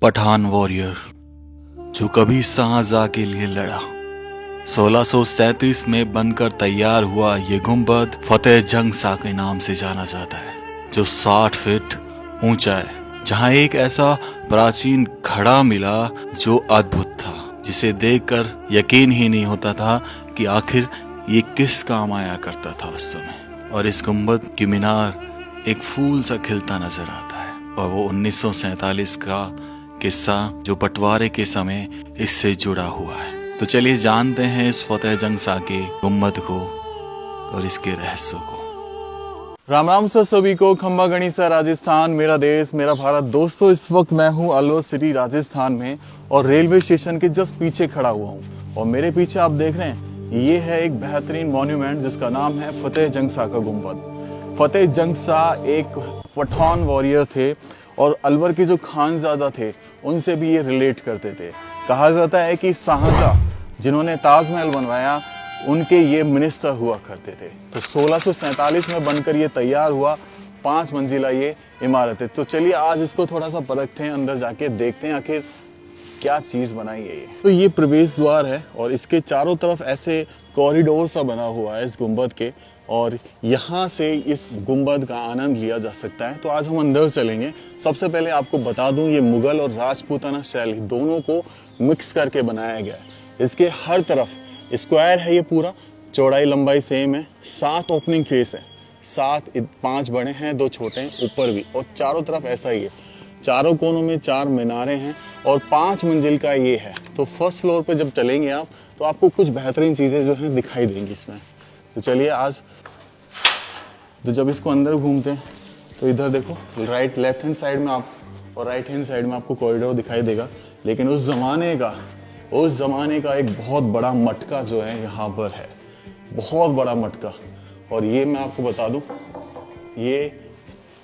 Pathan warrior जो कभी शाहजहां के लिए लड़ा। 1637 में बनकर तैयार हुआ ये गुंबद फतेह जंग शाह के नाम से जाना जाता है, जो 60 फीट ऊंचा है। जहां एक ऐसा प्राचीन घड़ा मिला जो अद्भुत था, जिसे देखकर यकीन ही नहीं होता था कि आखिर ये किस काम आया करता था उस समय। और इस गुंबद की मीनार एक फूल सा खिलता नजर आता है, और वो 1947 का किस्सा जो बंटवारे के समय इससे जुड़ा हुआ है। तो चलिए जानते हैं इस फतेह जंग शाह के गुंबद को और इसके रहस्य को। राम राम सर सभी को। खंबा गणिसा राजस्थान, मेरा देश मेरा भारत। दोस्तों, इस वक्त मैं हूँ अलवर सिटी राजस्थान में और रेलवे स्टेशन के जस्ट पीछे खड़ा हुआ हूँ। और मेरे पीछे आप देख रहे हैं, ये है एक बेहतरीन मॉन्यूमेंट जिसका नाम है फतेह जंग शाह का गुंबद। फतेह जंग शाह एक पठान वॉरियर थे और अलवर के जो खानजादा थे उनसे भी ये रिलेट करते थे। कहा जाता है कि शाहजहां जिन्होंने ताजमहल बनवाया उनके ये मिनिस्टर हुआ करते थे। तो 1647 में बनकर ये तैयार हुआ, 5 मंजिला ये इमारत है। तो चलिए आज इसको थोड़ा सा परखते हैं, अंदर जाके देखते हैं आखिर क्या चीज बनाई है ये। तो ये प्रवेश द्वार है और इसके चारों तरफ ऐसे कॉरिडोर सा बना हुआ है इस गुंबद के, और यहाँ से इस गुंबद का आनंद लिया जा सकता है। तो आज हम अंदर चलेंगे। सबसे पहले आपको बता दूं, ये मुगल और राजपूताना शैली दोनों को मिक्स करके बनाया गया है। इसके हर तरफ स्क्वायर है, ये पूरा चौड़ाई लंबाई सेम है। 7 ओपनिंग फेस है, 5 बड़े हैं 2 छोटे हैं, ऊपर भी, और चारों तरफ ऐसा ही है। चारों कोनों में 4 मीनारें हैं और 5 मंजिल का ये है। तो फर्स्ट फ्लोर पे जब चलेंगे आप तो आपको कुछ बेहतरीन चीज़ें जो हैं दिखाई देंगी इसमें। तो चलिए आज तो जब इसको अंदर घूमते हैं तो इधर देखो, लेफ्ट हैंड साइड में आप और राइट हैंड साइड में आपको कॉरिडोर दिखाई देगा। लेकिन उस ज़माने का एक बहुत बड़ा मटका जो है यहाँ पर है, बहुत बड़ा मटका। और ये मैं आपको बता दूं, ये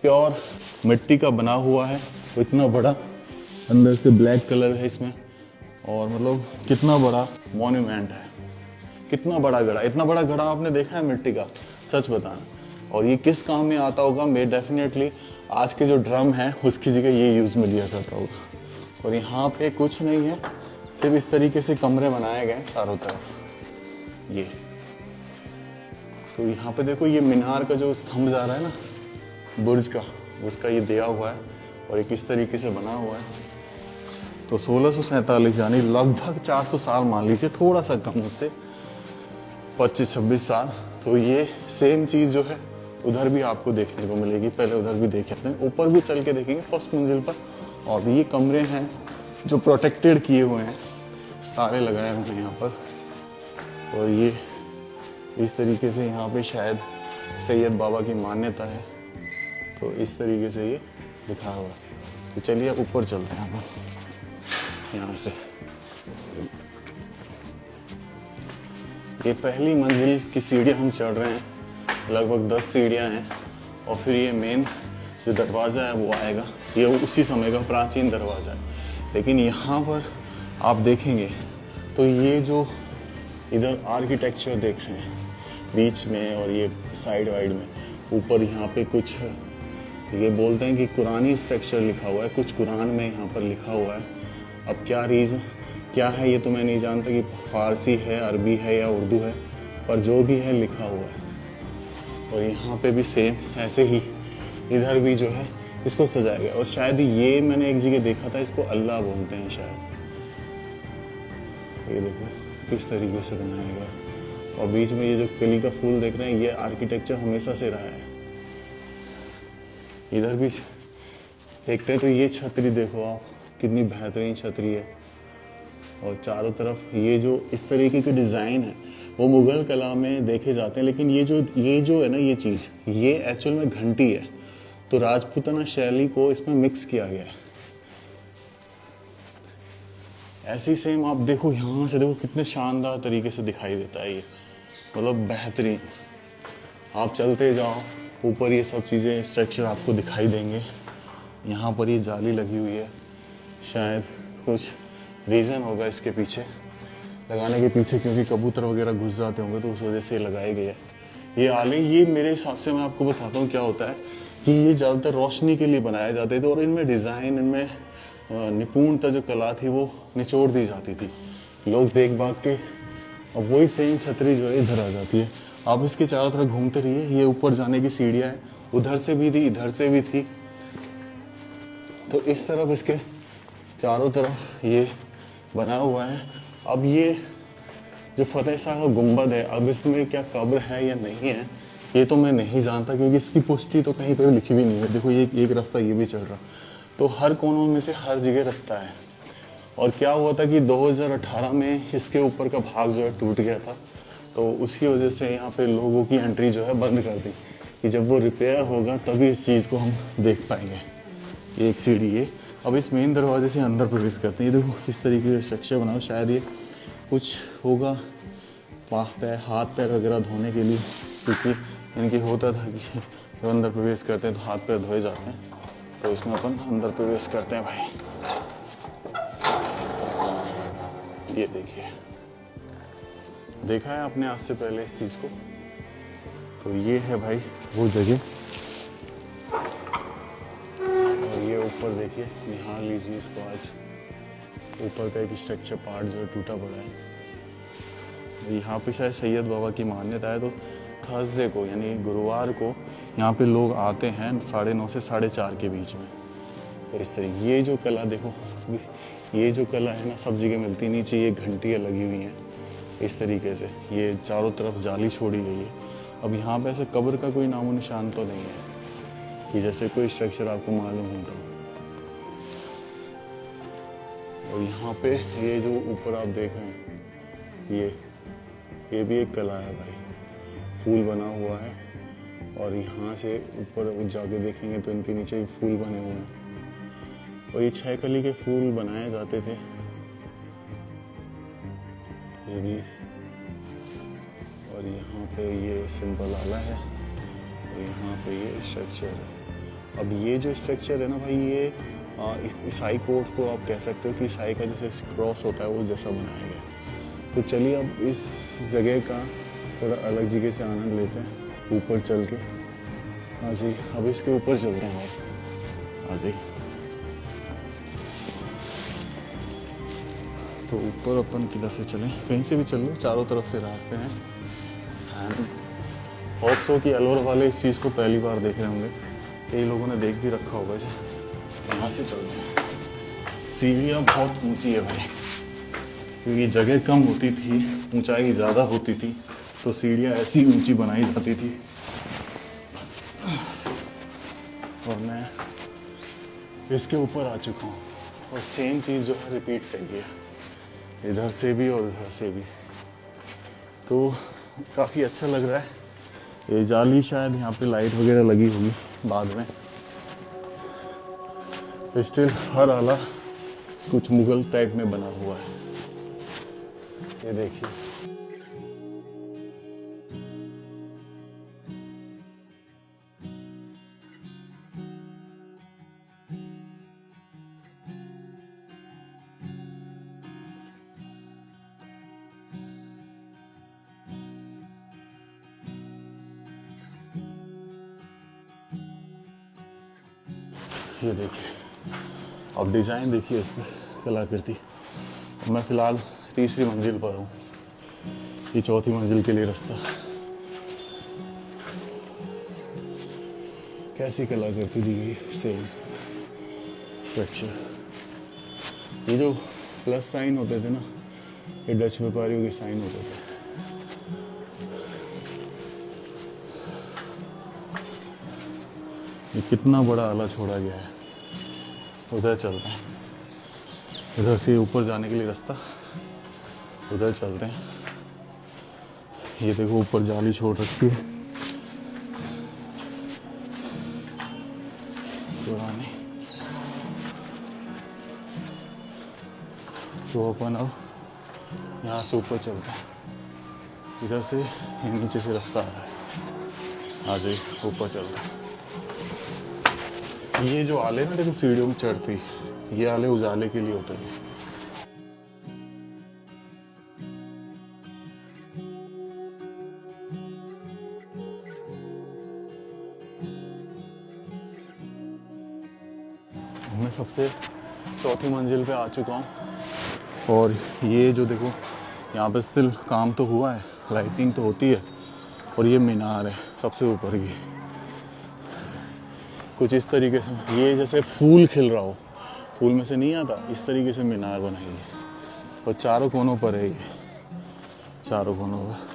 प्योर मिट्टी का बना हुआ है। तो इतना बड़ा अंदर से ब्लैक कलर है इसमें, और मतलब कितना बड़ा मॉन्यूमेंट है, कितना बड़ा घड़ा। इतना बड़ा घड़ा आपने देखा है मिट्टी का? सच बताना। और ये किस काम में आता होगा? मैं डेफिनेटली आज के जो ड्रम है उसकी जगह ये यूज़ में लिया जाता होगा। और यहाँ पे कुछ नहीं है, सिर्फ इस तरीके से कमरे बनाए गए चारों तरफ। ये तो यहाँ पे देखो, ये मीनार का जो स्तंभ जा रहा है ना, बुर्ज का, उसका ये दिया हुआ है और एक इस तरीके से बना हुआ है। तो 1647 यानी लगभग 400 साल मान लीजिए, थोड़ा सा कम उससे, 25-26 साल। तो ये सेम चीज़ जो है उधर भी आपको देखने को मिलेगी। पहले उधर भी देखे थे, ऊपर भी चल के देखेंगे फर्स्ट मंजिल पर। और ये कमरे हैं जो प्रोटेक्टेड किए हुए हैं, ताले लगाए हुए हैं यहाँ पर। और ये इस तरीके से यहाँ पे शायद सैयद बाबा की मान्यता है, तो इस तरीके से ये लिखा हुआ है। तो चलिए ऊपर चलते हैं हम यहाँ से। ये पहली मंजिल की सीढ़ियाँ हम चढ़ रहे हैं, लगभग 10 सीढ़ियाँ हैं। और फिर ये मेन जो दरवाज़ा है वो आएगा, ये उसी समय का प्राचीन दरवाज़ा है। लेकिन यहाँ पर आप देखेंगे तो ये जो इधर आर्किटेक्चर देख रहे हैं बीच में और ये साइड वाइड में, ऊपर यहाँ पे कुछ ये बोलते हैं कि कुरानी स्ट्रक्चर लिखा हुआ है, कुछ कुरान में यहाँ पर लिखा हुआ है। अब क्या रीज़न क्या है ये तो मैं नहीं जानता कि फ़ारसी है, अरबी है या उर्दू है, पर जो भी है लिखा हुआ है। और यहाँ पे भी सेम ऐसे ही इधर भी जो है इसको सजाया गया। और शायद ये मैंने एक जगह देखा था, इसको अल्लाह बोलते हैं शायद। ये देखो किस तरीके से बनाया गया। और बीच में ये जो कली का फूल देख रहे हैं, ये आर्किटेक्चर हमेशा से रहा है। इधर भी देखते हैं तो ये छतरी देखो आप, कितनी बेहतरीन छतरी है। और चारों तरफ ये जो इस तरीके के डिज़ाइन है वो मुग़ल कला में देखे जाते हैं। लेकिन ये जो है ना, ये चीज़, ये एक्चुअल में घंटी है। तो राजपूताना शैली को इसमें मिक्स किया गया है। ऐसी सेम आप देखो, यहाँ से देखो कितने शानदार तरीके से दिखाई देता है ये, मतलब बेहतरीन। आप चलते जाओ ऊपर, ये सब चीज़ें स्ट्रक्चर आपको दिखाई देंगे। यहाँ पर ये जाली लगी हुई है, शायद कुछ रीज़न होगा इसके पीछे लगाने के पीछे, क्योंकि कबूतर वगैरह घुस जाते होंगे तो उस वजह से लगाए गए हैं ये आले। ये मेरे हिसाब से, मैं आपको बताता हूँ क्या होता है कि ये ज़्यादातर रोशनी के लिए बनाए जाते थे। और इनमें डिज़ाइन, इनमें निपुणता जो कला थी वो निचोड़ दी जाती थी। लोग देख भाग के अब वही सेम छतरी जो है इधर आ जाती है। आप इसके चारों तरफ घूमते रहिए, ये ऊपर जाने की सीढ़ियाँ हैं, उधर से भी थी इधर से भी थी। तो इस तरफ इसके चारों तरफ ये बना हुआ है। अब ये जो फतेह शाह का गुंबद है, अब इसमें क्या कब्र है या नहीं है ये तो मैं नहीं जानता, क्योंकि इसकी पुष्टि तो कहीं पर लिखी भी नहीं है। देखो ये एक रास्ता ये भी चल रहा, तो हर कोनों में से हर जगह रास्ता है। और क्या हुआ था कि 2018 में इसके ऊपर का भाग जो है टूट गया था, तो उसकी वजह से यहाँ पे लोगों की एंट्री जो है बंद कर दी कि जब वो रिपेयर होगा तभी इस चीज़ को हम देख पाएंगे। ये एक सीढ़ी है। अब इस मेन दरवाजे से अंदर प्रवेश करते हैं। ये देखो किस तरीके का स्ट्रक्चर बना हो, शायद ये कुछ होगा हाथ पैर वगैरह धोने के लिए, क्योंकि इनकी होता था कि जब अंदर प्रवेश करते हैं तो हाथ पैर धोए जाते हैं। तो इसमें अपन अंदर प्रवेश करते हैं भाई। ये देखिए, देखा है आपने आज से पहले इस चीज़ को? तो ये है भाई वो जगह। और ये ऊपर देखिए, निहार लीजिए इसको। आज ऊपर का एक स्ट्रक्चर पार्ट जो है टूटा पड़ा है। यहाँ पे शायद सैयद बाबा की मान्यता है, तो थर्सडे को यानी गुरुवार को यहाँ पे लोग आते हैं 9:30 से 4:30 के बीच में। तो इस तरीके ये जो कला देखो, ये जो कला है ना सब जगह मिलती नहीं चाहिए। ये घंटियाँ लगी हुई हैं इस तरीके से, ये चारों तरफ जाली छोड़ी गई है। अब यहाँ पे ऐसे कब्र का कोई नामो निशान तो नहीं है कि जैसे कोई स्ट्रक्चर आपको मालूम होता। और यहाँ पे ये जो ऊपर आप देख रहे हैं, ये भी एक कला है भाई। फूल बना हुआ है और यहाँ से ऊपर जाके देखेंगे तो इनके नीचे भी फूल बने हुए हैं। और ये 6 कली के फूल बनाए जाते थे। ये भी, और यहाँ पे ये सिंपल आला है और यहाँ पे ये स्ट्रक्चर है। अब ये जो स्ट्रक्चर है ना भाई, ये ईसाई कोड को आप कह सकते हो कि ईसाई का जैसे क्रॉस होता है वो जैसा बनाया गया। तो चलिए अब इस जगह का थोड़ा अलग जगह से आनंद लेते हैं, ऊपर चल के। हाँ जी, अब इसके ऊपर चलते हैं भाई। हाँ जी, तो ऊपर अपन किधर से चलें? कहीं से भी चल लो, चारों तरफ से रास्ते हैं। एंड होप सो कि अलवर वाले इस चीज़ को पहली बार देख रहे होंगे, कई लोगों ने देख भी रखा होगा इसे। यहाँ से चलते हैं। सीढ़ियाँ बहुत ऊंची है भाई, क्योंकि जगह कम होती थी, ऊंचाई ज़्यादा होती थी, तो सीढ़ियाँ ऐसी ऊंची बनाई जाती थी। और मैं इसके ऊपर आ चुका हूँ और सेम चीज़ जो है रिपीट कर गया, इधर से भी और उधर से भी। तो काफ़ी अच्छा लग रहा है। ये जाली शायद यहाँ पे लाइट वगैरह लगी होगी बाद में। स्टिल हर आला कुछ मुगल टाइप में बना हुआ है। ये देखिए, ये देखिए, अब डिज़ाइन देखिए इसमें, कलाकृति। मैं फ़िलहाल 3री मंजिल पर हूँ, ये 4थी मंजिल के लिए रास्ता। कैसी कलाकृति दी गई, सेम स्ट्रक्चर। ये जो प्लस साइन होते थे ना, ये डच व्यापारियों के साइन होते थे। ये कितना बड़ा आला छोड़ा गया है। उधर चलते हैं, इधर से ऊपर जाने के लिए रास्ता, उधर चलते हैं। ये देखो ऊपर जाली छोड़ रखी है पुरानी। तो अपन अब यहाँ से ऊपर चलते हैं, इधर से नीचे से रास्ता आ रहा है। आ जाइए, ऊपर चलते हैं। ये जो आले ना देखो सीढ़ियों में चढ़ती, ये आले उजाले के लिए होते हैं। मैं सबसे चौथी मंजिल पे आ चुका हूँ। और ये जो देखो यहाँ पे स्टिल काम तो हुआ है, लाइटिंग तो होती है। और ये मीनार है सबसे ऊपर की, कुछ इस तरीके से, ये जैसे फूल खिल रहा हो, फूल में से नहीं आता, इस तरीके से मीनार बनाई है। और चारों कोनों पर है ये, चारों कोनों पर।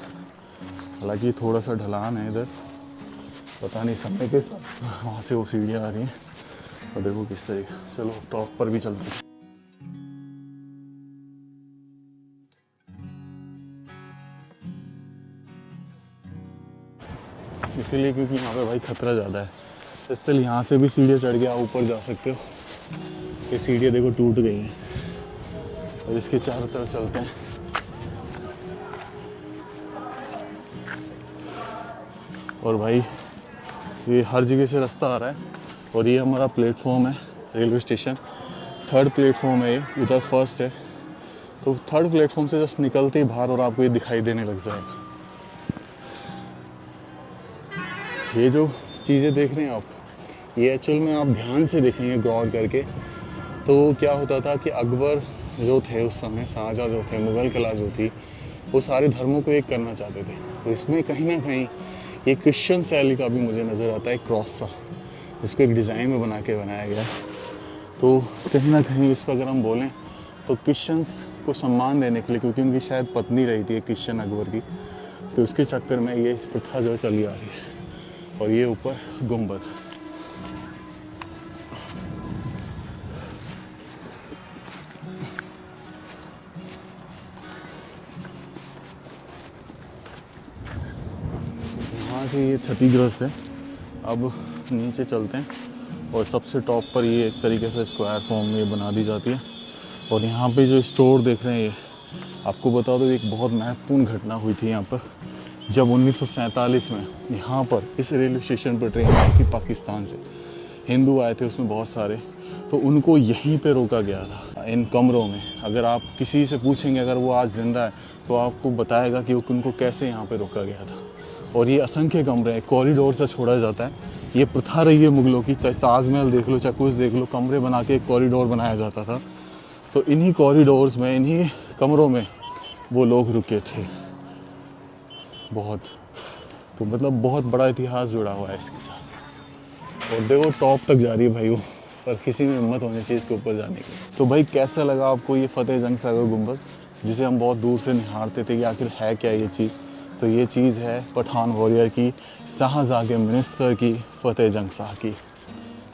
हालांकि थोड़ा सा ढलान है इधर, पता नहीं समय के साथ वहाँ से वो सीढ़ियाँ आ रही हैं। और देखो किस तरीके, चलो टॉप पर भी चलते हैं। इसीलिए क्योंकि यहाँ पे भाई खतरा ज़्यादा है, इसलिए यहाँ से भी सीढ़ियाँ चढ़ के आप ऊपर जा सकते हो। ये सीढ़ियाँ देखो टूट गई हैं। और इसके चारों तरफ चलते हैं। और भाई ये हर जगह से रास्ता आ रहा है। और ये हमारा प्लेटफॉर्म है, रेलवे स्टेशन। 3rd प्लेटफॉर्म है ये, उधर 1st है। तो 3rd प्लेटफॉर्म से जस्ट निकलते ही बाहर और आपको ये दिखाई देने लग जाएगा। ये जो चीज़ें देख रहे हैं आप, ये एक्चुअल में आप ध्यान से देखेंगे गौर करके, तो क्या होता था कि अकबर जो थे उस समय, शाहजहाँ जो थे, मुग़ल कला जो थी, वो सारे धर्मों को एक करना चाहते थे। तो इसमें कहीं ना कहीं ये क्रिश्चियन शैली का भी मुझे नज़र आता है, क्रॉस सा, जिसको एक डिज़ाइन में बना के बनाया गया है। तो कहीं ना कहीं इस पर अगर हम बोलें तो क्रिश्चियंस को सम्मान देने के लिए, क्योंकि उनकी शायद पत्नी रही थी क्रिश्चियन अकबर की, तो उसके चक्कर में ये प्रथा जो चली आ रही है। और ये ऊपर गुंबद, यहाँ से ये क्षतिग्रस्त है। अब नीचे चलते हैं और सबसे टॉप पर ये एक तरीके से स्क्वायर फॉर्म में बना दी जाती है। और यहाँ पे जो स्टोर देख रहे हैं, ये आपको बता दो एक बहुत महत्वपूर्ण घटना हुई थी यहाँ पर। जब 1947 में यहाँ पर इस रेलवे स्टेशन पर ट्रेन आई थी पाकिस्तान से, हिंदू आए थे उसमें बहुत सारे, तो उनको यहीं पे रोका गया था, इन कमरों में। अगर आप किसी से पूछेंगे, अगर वो आज ज़िंदा है, तो आपको बताएगा कि उनको कैसे यहाँ पे रोका गया था। और ये असंख्य कमरे हैं, कॉरिडोर से छोड़ा जाता है। ये प्रथा रही है मुग़लों की, ताजमहल देख लो, चाहे कुछ देख लो, कमरे बना के एक कॉरिडोर बनाया जाता था। तो इन्हीं कॉरिडोर्स में, इन्हीं कमरों में वो लोग रुके थे। बहुत, तो मतलब बहुत बड़ा इतिहास जुड़ा हुआ है इसके साथ। और देखो टॉप तक जा रही है भाई वो, पर किसी में हिम्मत होनी चाहिए इसके ऊपर जाने की। तो भाई कैसा लगा आपको ये फतेह जंग सागर गुंबद, जिसे हम बहुत दूर से निहारते थे कि आखिर है क्या ये चीज़। तो ये चीज़ है पठान वॉरियर की, शाहजहाँ के मिनिस्टर की, फतेह जंग शाह की।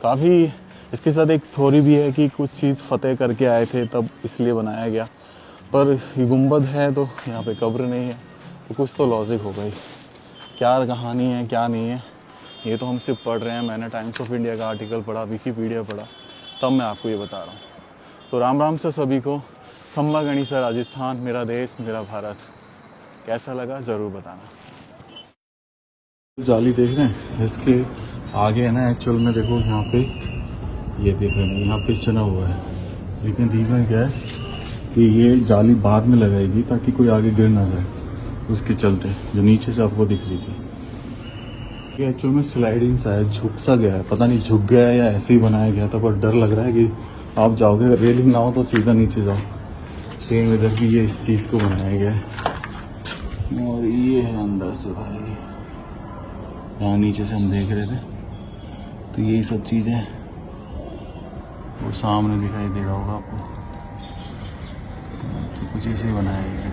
काफ़ी इसके साथ एक थ्योरी भी है कि कुछ चीज़ फतेह करके आए थे तब इसलिए बनाया गया। पर ये गुंबद है तो यहाँ पे कब्र नहीं है, तो कुछ तो लॉजिक होगा ही। क्या कहानी है क्या नहीं है, ये तो हम सिर्फ पढ़ रहे हैं। मैंने टाइम्स ऑफ इंडिया का आर्टिकल पढ़ा, विकीपीडिया पढ़ा, तब मैं आपको ये बता रहा हूँ। तो राम राम से सभी को। खम्बा गणिसा राजस्थान, मेरा देश मेरा भारत। कैसा लगा ज़रूर बताना। जाली देख रहे हैं, इसके आगे है ना, एक्चुअल में देखो यहाँ पे, ये देख रहे हैं यहाँ पे चना हुआ है। लेकिन रीज़न क्या है कि ये जाली बाद में लगाएगी ताकि कोई आगे गिर ना जाए, उसके चलते, जो नीचे से आपको दिख रही थी। ये एक्चुअल में स्लाइडिंग सा है, झुक सा गया है, पता नहीं झुक गया है या ऐसे ही बनाया गया था। पर डर लग रहा है कि आप जाओगे, रेलिंग ना हो तो सीधा नीचे जाओ। सेम इधर भी ये इस चीज़ को बनाया गया है। और ये है अंदर से भाई, यहाँ नीचे से हम देख रहे थे, तो यही सब चीज़ें वो सामने दिखाई दे रहा होगा आपको, तो कुछ ऐसे ही बनाया गया है।